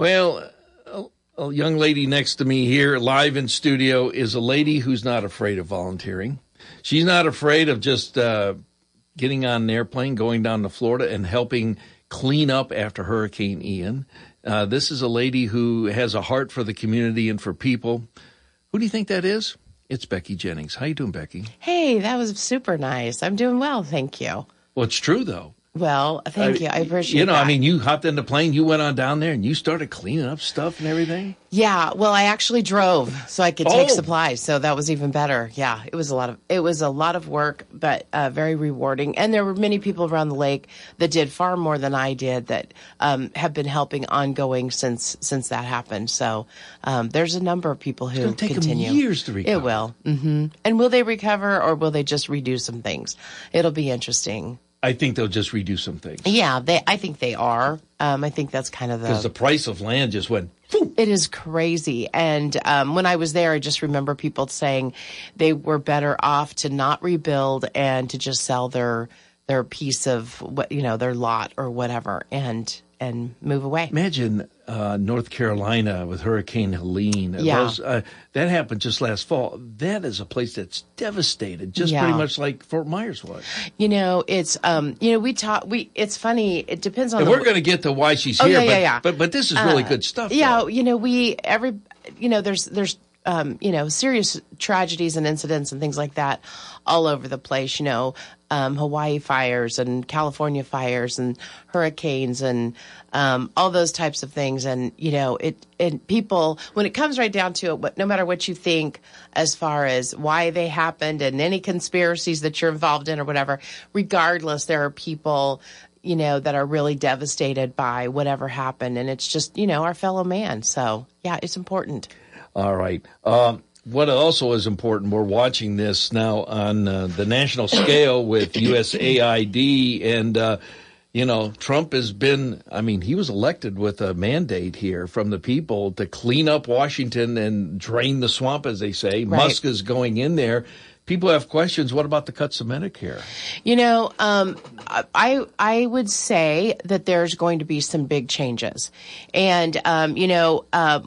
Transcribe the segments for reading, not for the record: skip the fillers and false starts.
Well, a young lady next to me here, live in studio, is a lady who's not afraid of volunteering. She's not afraid of just getting on an airplane, going down to Florida, and helping clean up after Hurricane Ian. This is a lady who has a heart for the community and for people. Who do you think that is? It's Becky Jennings. How you doing, Becky? Hey, that was super nice. I'm doing well, thank you. Well, it's true, though. Well, thank you. I appreciate that. I mean, you hopped in the plane, you went on down there, and you started cleaning up stuff and everything? Yeah, well, I actually drove so I could take supplies, so that was even better. Yeah, it was a lot of work, but very rewarding. And there were many people around the lake that did far more than I did that have been helping ongoing since that happened. So there's a number of people who it's gonna continue. Take them years to recover. It will. Mm-hmm. And will they recover, or will they just redo some things? It'll be interesting. I think they'll just redo some things. Yeah, I think they are. I think that's kind of because the price of land just went. Phew. It is crazy. And when I was there, I just remember people saying they were better off to not rebuild and to just sell their piece of their lot or whatever and move away. Imagine North Carolina with Hurricane Helene. Yeah. That happened just last fall. That is a place that's devastated, just pretty much like Fort Myers was. It's it's funny. It depends on. And we're going to get to why she's here. But this is really good stuff. Yeah, there's serious tragedies and incidents and things like that all over the place. Hawaii fires and California fires and hurricanes and all those types of things. And, people, when it comes right down to it, no matter what you think as far as why they happened and any conspiracies that you're involved in or whatever, regardless, there are people, that are really devastated by whatever happened. And it's just, our fellow man. So, yeah, it's important. All right. What also is important, we're watching this now on the national scale with USAID, and, Trump has been, he was elected with a mandate here from the people to clean up Washington and drain the swamp, as they say. Right. Musk is going in there. People have questions. What about the cuts of Medicare? I would say that there's going to be some big changes. And,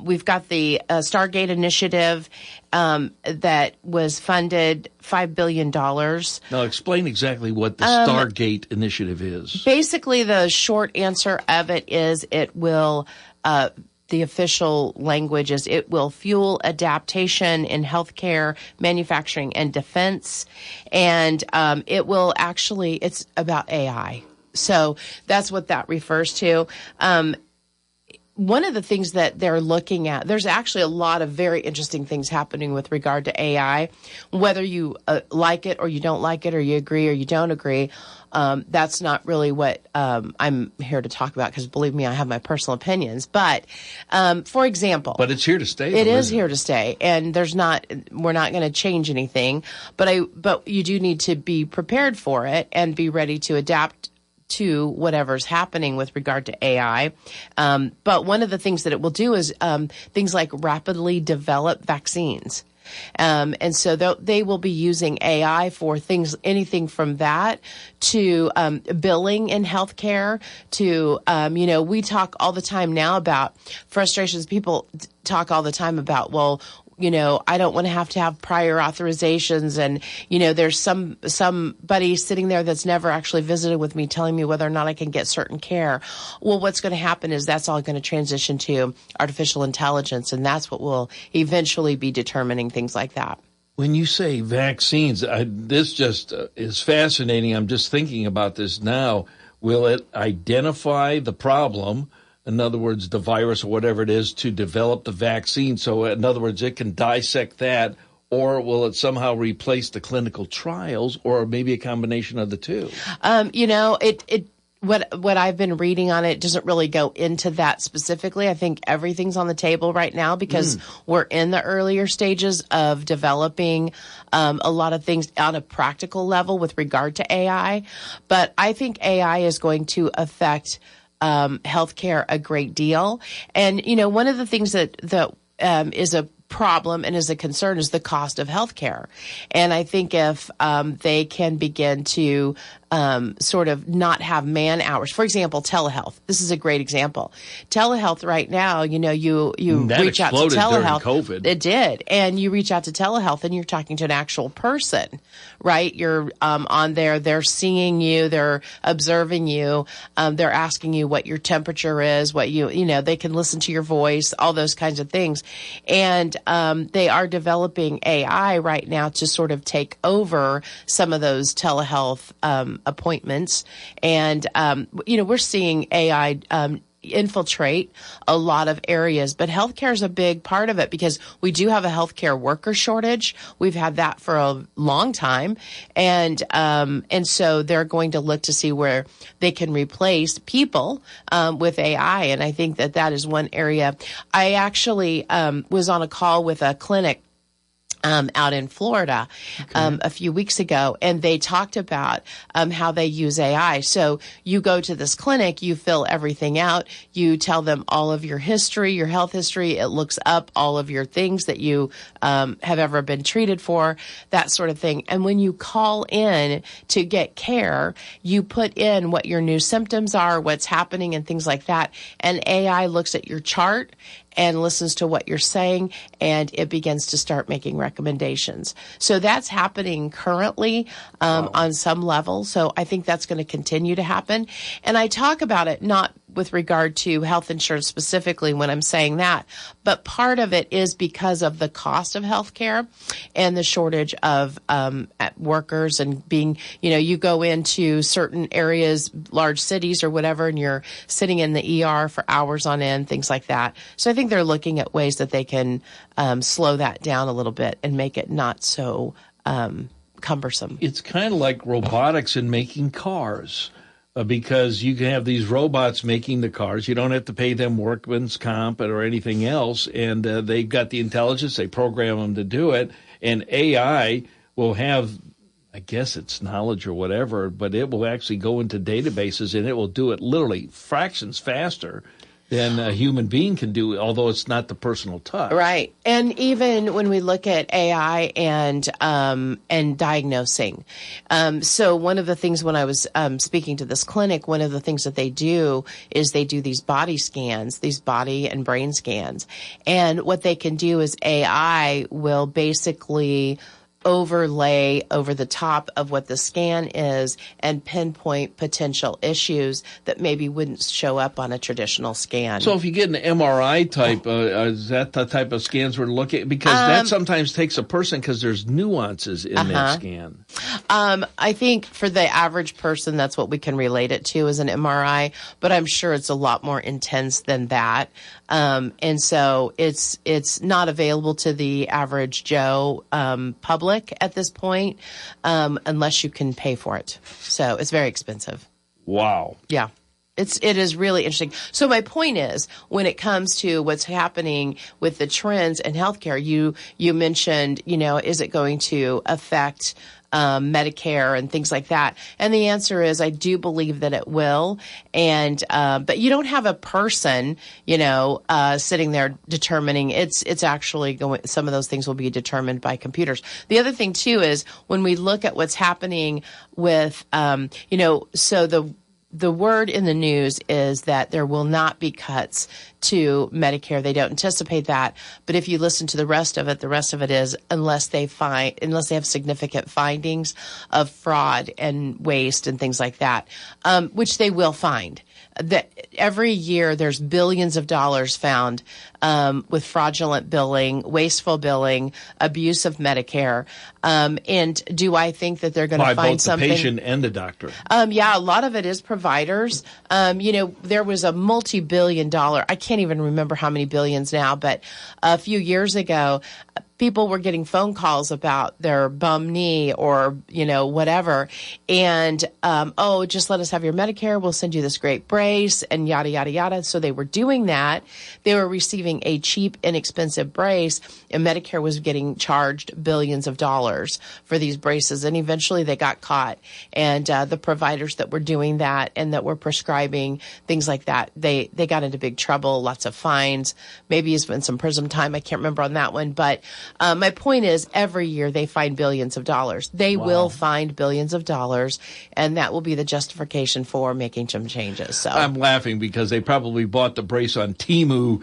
we've got the Stargate Initiative that was funded $5 billion. Now, explain exactly what the Stargate Initiative is. Basically, the short answer of it is it will the official language is it will fuel adaptation in healthcare, manufacturing, and defense. And it will actually, it's about AI. So that's what that refers to. One of the things that they're looking at, there's actually a lot of very interesting things happening with regard to AI, whether you like it or you don't like it, or you agree or you don't agree. That's not really what I'm here to talk about, because believe me, I have my personal opinions. But for example, but it's here to stay. It is here to stay, and we're not going to change anything. But you do need to be prepared for it and be ready to adapt to whatever's happening with regard to AI. But one of the things that it will do is things like rapidly develop vaccines. And so they will be using AI for things, anything from that to billing in healthcare to, we talk all the time now about frustrations. People talk all the time about, well, I don't want to have prior authorizations. And, there's somebody sitting there that's never actually visited with me telling me whether or not I can get certain care. Well, what's going to happen is that's all going to transition to artificial intelligence. And that's what will eventually be determining things like that. When you say vaccines, this just is fascinating. I'm just thinking about this now. Will it identify the problem? In other words, the virus or whatever it is, to develop the vaccine. So in other words, it can dissect that, or will it somehow replace the clinical trials, or maybe a combination of the two? What I've been reading on it doesn't really go into that specifically. I think everything's on the table right now because we're in the earlier stages of developing a lot of things on a practical level with regard to AI. But I think AI is going to affect healthcare a great deal. And, one of the things that is a problem and is a concern is the cost of healthcare. And I think if they can begin to sort of not have man hours. For example, telehealth. This is a great example. Telehealth right now, you that reach out to exploded telehealth. during COVID. It did. And you reach out to telehealth and you're talking to an actual person, right? You're on there. They're seeing you. They're observing you. They're asking you what your temperature is, what they can listen to your voice, all those kinds of things. And they are developing AI right now to sort of take over some of those telehealth appointments. And, we're seeing AI infiltrate a lot of areas, but healthcare is a big part of it because we do have a healthcare worker shortage. We've had that for a long time. And so they're going to look to see where they can replace people with AI. And I think that is one area. I actually was on a call with a clinic out in Florida a few weeks ago, and they talked about how they use AI. So you go to this clinic, you fill everything out, you tell them all of your history, your health history. It looks up all of your things that you have ever been treated for, that sort of thing. And when you call in to get care, you put in what your new symptoms are, what's happening, and things like that. And AI looks at your chart and listens to what you're saying, and it begins to start making recommendations. So that's happening currently on some level. So I think that's going to continue to happen. And I talk about it not with regard to health insurance specifically when I'm saying that, but part of it is because of the cost of healthcare and the shortage of workers and being, you go into certain areas, large cities or whatever, and you're sitting in the ER for hours on end, things like that. So I think they're looking at ways that they can slow that down a little bit and make it not so cumbersome. It's kind of like robotics in making cars. Because you can have these robots making the cars. You don't have to pay them workman's comp or anything else. And they've got the intelligence. They program them to do it. And AI will have, I guess it's knowledge or whatever, but it will actually go into databases and it will do it literally fractions faster than a human being can do, although it's not the personal touch. Right. And even when we look at AI and diagnosing. So one of the things when I was speaking to this clinic, one of the things that they do is they do these body scans, these body and brain scans. And what they can do is AI will basically overlay over the top of what the scan is and pinpoint potential issues that maybe wouldn't show up on a traditional scan. So if you get an MRI type, is that the type of scans we're looking at? Because that sometimes takes a person because there's nuances in that scan. I think for the average person, that's what we can relate it to as an MRI, but I'm sure it's a lot more intense than that. And so it's not available to the average Joe public at this point unless you can pay for it. So it's very expensive. Wow. Yeah. It is really interesting. So my point is, when it comes to what's happening with the trends in healthcare, you mentioned, is it going to affect Medicare and things like that? And the answer is, I do believe that it will. And but you don't have a person, sitting there determining. It's actually going. Some of those things will be determined by computers. The other thing too is when we look at what's happening with, so the word in the news is that there will not be cuts to Medicare. They don't anticipate that. But if you listen to the rest of it is unless they have significant findings of fraud and waste and things like that, which they will find. That every year there's billions of dollars found with fraudulent billing, wasteful billing, abuse of Medicare. And do I think that they're going to find something? By both the patient and the doctor. Yeah, a lot of it is providers. There was a multi-billion-dollar, I can't even remember how many billions now, but a few years ago, people were getting phone calls about their bum knee or, whatever. And, just let us have your Medicare. We'll send you this great brace and yada, yada, yada. So they were doing that. They were receiving a cheap, inexpensive brace, and Medicare was getting charged billions of dollars for these braces. And eventually they got caught. And the providers that were doing that and that were prescribing things like that, they got into big trouble, lots of fines. Maybe it's been some prison time. I can't remember on that one. But My point is, every year they find billions of dollars. They will find billions of dollars, and that will be the justification for making some changes. So I'm laughing because they probably bought the brace on Temu